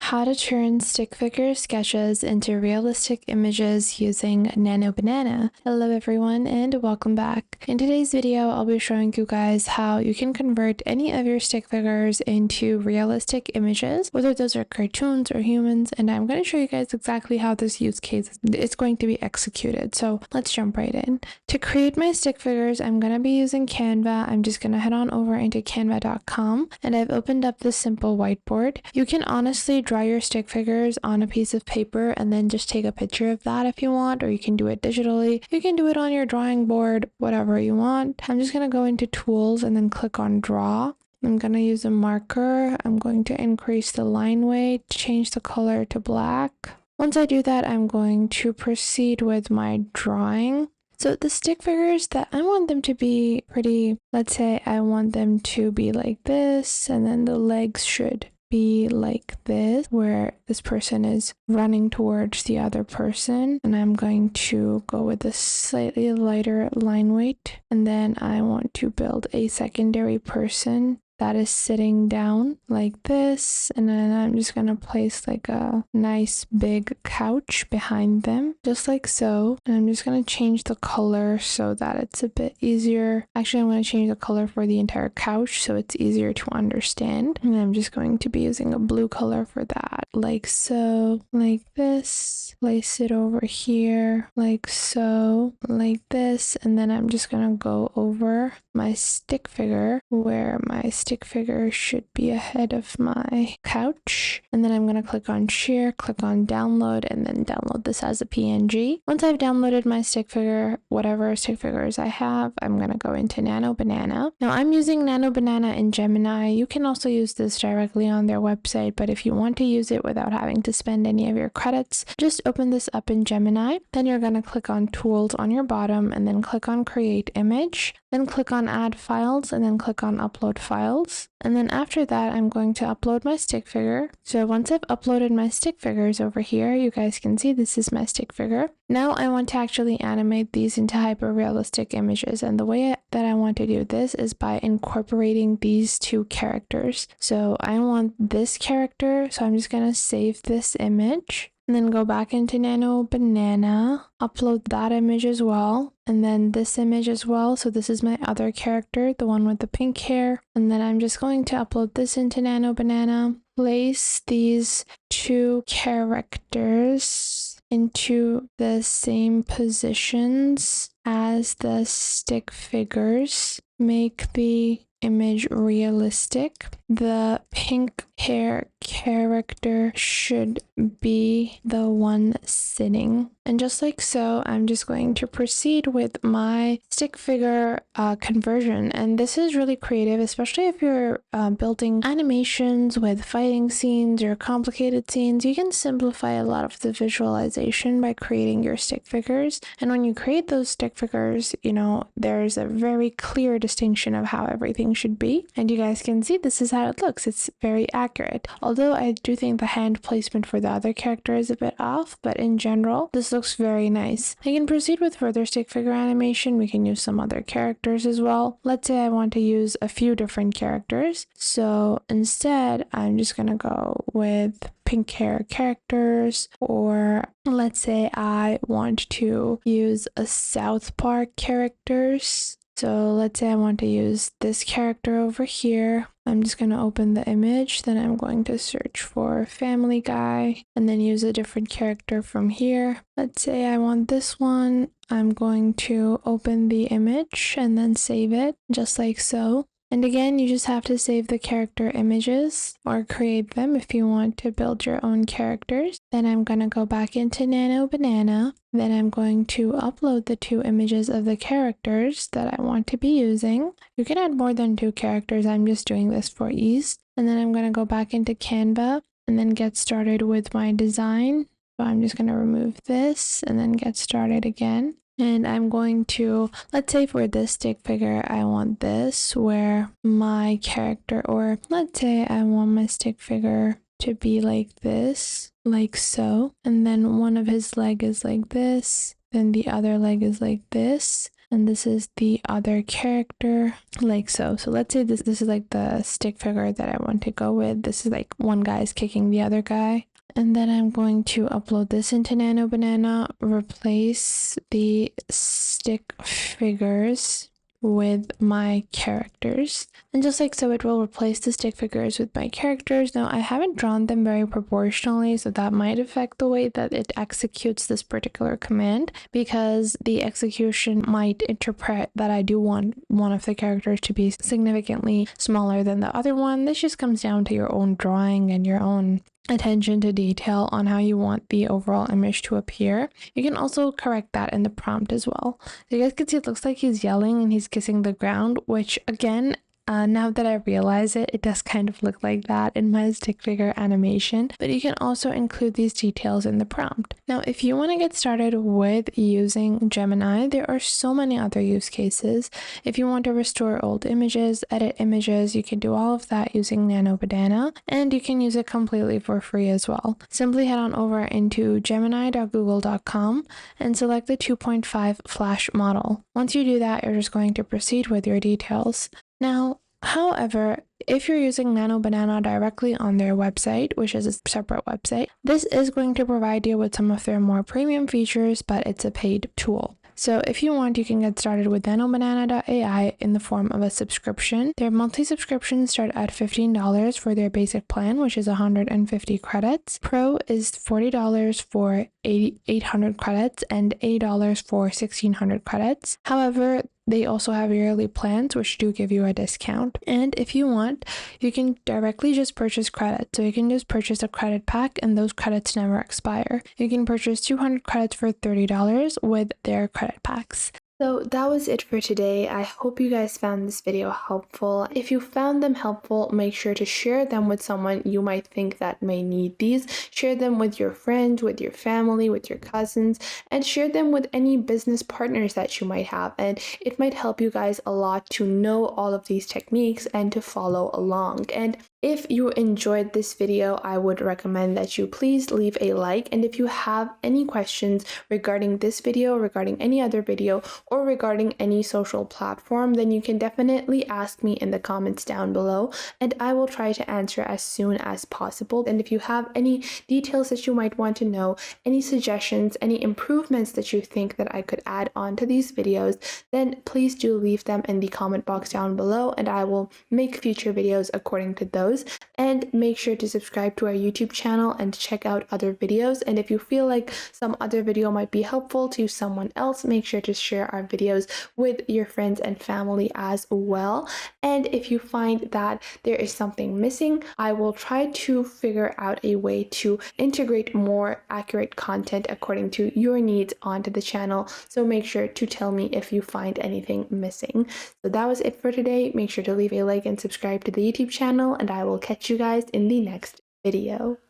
How to turn stick figure sketches into realistic images using Nano Banana. Hello everyone and welcome back. In today's video, I'll be showing you guys how you can convert any of your stick figures into realistic images, whether those are cartoons or humans, and I'm going to show you guys exactly how this use case is going to be executed. So let's jump right in. To create my stick figures, I'm going to be using Canva. I'm just going to head on over into canva.com and I've opened up this simple whiteboard. You can honestly draw your stick figures on a piece of paper and then just take a picture of that if you want, or you can do it digitally. You can do it on your drawing board, whatever you want. I'm just going to go into tools and then click on draw. I'm going to use a marker. I'm going to increase the line weight, change the color to black. Once I do that, I'm going to proceed with my drawing. So the stick figures that I want them to be pretty, let's say I want them to be like this, and then the legs should be like this, where this person is running towards the other person, and I'm going to go with a slightly lighter line weight, and then I want to build a secondary person that is sitting down like this, and then I'm just gonna place like a nice big couch behind them, just like so. And I'm just gonna change the color so that it's a bit easier. Actually, I'm gonna change the color for the entire couch so it's easier to understand. And I'm just going to be using a blue color for that, like so, like this. Place it over here, like so, like this. And then I'm just gonna go over my stick figure where my stick figure should be ahead of my couch, and then I'm going to click on share, click on download, and then download this as a PNG. Once I've downloaded my stick figure, whatever stick figures I have, I'm going to go into Nano Banana. Now I'm using Nano Banana in Gemini. You can also use this directly on their website, but if you want to use it without having to spend any of your credits, just open this up in Gemini. Then you're going to click on tools on your bottom and then click on create image. Then click on add files and then click on upload files. And then after that, I'm going to upload my stick figure. So once I've uploaded my stick figures over here, you guys can see this is my stick figure. Now I want to actually animate these into hyper realistic images. And the way that I want to do this is by incorporating these two characters. So I want this character. So I'm just going to save this image. And then go back into Nano Banana, upload that image as well, and then this image as well. So this is my other character, the one with the pink hair. And then I'm just going to upload this into Nano Banana, place these two characters into the same positions as the stick figures, make the image realistic. The pink hair character should be the one sitting. And just like so, I'm just going to proceed with my stick figure conversion. And this is really creative, especially if you're building animations with fighting scenes or complicated scenes. You can simplify a lot of the visualization by creating your stick figures. And when you create those stick figures, you know, there's a very clear distinction of how everything should be. And you guys can see this is how it looks. It's very accurate. Although I do think the hand placement for the other character is a bit off, but in general, this looks very nice. I can proceed with further stick figure animation. We can use some other characters as well. Let's say I want to use a few different characters. So instead, I'm just going to go with pink hair characters, or let's say I want to use a South Park characters. So let's say I want to use this character over here. I'm just going to open the image, then I'm going to search for Family Guy and then use a different character from here. Let's say I want this one. I'm going to open the image and then save it just like so. And again, you just have to save the character images or create them if you want to build your own characters. Then I'm going to go back into Nano Banana. Then I'm going to upload the two images of the characters that I want to be using. You can add more than two characters. I'm just doing this for ease. And then I'm going to go back into Canva and then get started with my design. So I'm just going to remove this and then get started again. And I'm going to, let's say for this stick figure, I want this where my character, or let's say I want my stick figure to be like this, like so. And then one of his leg is like this, then the other leg is like this. and this is the other character, like so. So let's say this is like the stick figure that I want to go with. This is like one guy is kicking the other guy. And then I'm going to upload this into Nano Banana, replace the stick figures with my characters, and just like so, it will replace the stick figures with my characters. Now I haven't drawn them very proportionally, so that might affect the way that it executes this particular command, because the execution might interpret that I do want one of the characters to be significantly smaller than the other one. This just comes down to your own drawing and your own attention to detail on how you want the overall image to appear. You can also correct that in the prompt as well. So you guys can see it looks like he's yelling and he's kissing the ground, which again, now that I realize it, it does kind of look like that in my stick figure animation, but you can also include these details in the prompt. Now, if you want to get started with using Gemini, there are so many other use cases. If you want to restore old images, edit images, you can do all of that using Nano Banana, and you can use it completely for free as well. Simply head on over into gemini.google.com and select the 2.5 Flash model. Once you do that, you're just going to proceed with your details. Now, however, if you're using Nano Banana directly on their website, which is a separate website, this is going to provide you with some of their more premium features, but it's a paid tool. So if you want, you can get started with nanobanana.ai in the form of a subscription. Their monthly subscriptions start at $15 for their basic plan, which is 150 credits. Pro is $40 for 800 credits and $80 for 1600 credits. However, they also have yearly plans, which do give you a discount. And if you want, you can directly just purchase credits. So you can just purchase a credit pack and those credits never expire. You can purchase 200 credits for $30 with their credit packs. So that was it for today. I hope you guys found this video helpful. If you found them helpful, make sure to share them with someone you might think that may need these. Share them with your friends, with your family, with your cousins, and share them with any business partners that you might have. And it might help you guys a lot to know all of these techniques and to follow along. And if you enjoyed this video, I would recommend that you please leave a like. And if you have any questions regarding this video, regarding any other video, or regarding any social platform, then you can definitely ask me in the comments down below, and I will try to answer as soon as possible. And if you have any details that you might want to know, any suggestions, any improvements that you think that I could add on to these videos, then please do leave them in the comment box down below, and I will make future videos according to those. And make sure to subscribe to our YouTube channel and check out other videos. And if you feel like some other video might be helpful to someone else, make sure to share our videos with your friends and family as well. And if you find that there is something missing, I will try to figure out a way to integrate more accurate content according to your needs onto the channel. So make sure to tell me if you find anything missing. So that was it for today. Make sure to leave a like and subscribe to the YouTube channel, and I will catch you guys in the next video.